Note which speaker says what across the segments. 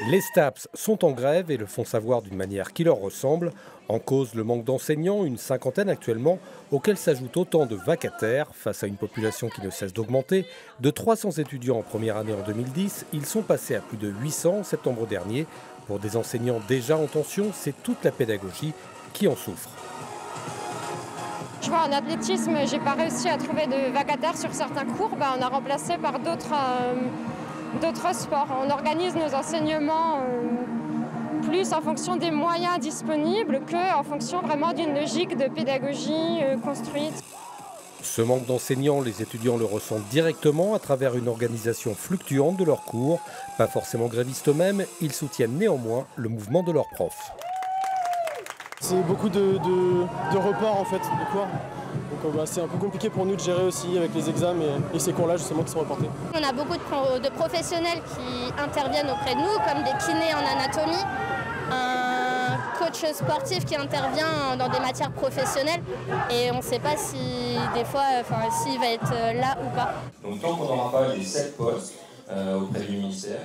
Speaker 1: Les STAPS sont en grève et le font savoir d'une manière qui leur ressemble. En cause, le manque d'enseignants, une cinquantaine actuellement, auxquels s'ajoutent autant de vacataires. Face à une population qui ne cesse d'augmenter, de 300 étudiants en première année en 2010, ils sont passés à plus de 800 en septembre dernier. Pour des enseignants déjà en tension, c'est toute la pédagogie qui en souffre.
Speaker 2: Je vois en athlétisme, j'ai pas réussi à trouver de vacataires sur certains cours. On a remplacé par d'autres sports. On organise nos enseignements plus en fonction des moyens disponibles qu'en fonction vraiment d'une logique de pédagogie construite.
Speaker 1: Ce manque d'enseignants, les étudiants le ressentent directement à travers une organisation fluctuante de leurs cours. Pas forcément grévistes eux-mêmes, ils soutiennent néanmoins le mouvement de leurs profs.
Speaker 3: C'est beaucoup de reports en fait de cours. Donc c'est un peu compliqué pour nous de gérer aussi avec les examens et ces cours-là justement qui sont reportés.
Speaker 4: On a beaucoup de professionnels qui interviennent auprès de nous, comme des kinés en anatomie, un coach sportif qui intervient dans des matières professionnelles et on ne sait pas si des fois, s'il va être là ou pas.
Speaker 5: Donc tant qu'on n'aura pas les 7 postes auprès du ministère.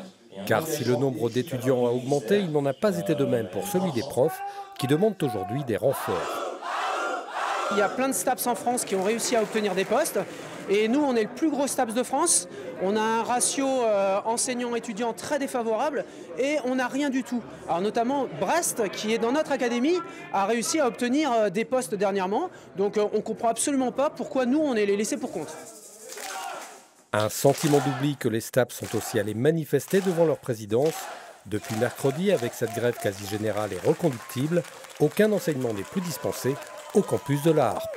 Speaker 1: Car si le nombre d'étudiants a augmenté, il n'en a pas été de même pour celui des profs qui demandent aujourd'hui des renforts.
Speaker 6: Il y a plein de STAPS en France qui ont réussi à obtenir des postes et nous on est le plus gros STAPS de France. On a un ratio enseignants-étudiants très défavorable et on n'a rien du tout. Alors notamment Brest, qui est dans notre académie, a réussi à obtenir des postes dernièrement. Donc on ne comprend absolument pas pourquoi nous on est les laissés pour compte.
Speaker 1: Un sentiment d'oubli que les STAPS sont aussi allés manifester devant leur présidence. Depuis mercredi, avec cette grève quasi générale et reconductible, aucun enseignement n'est plus dispensé au campus de la Harpe.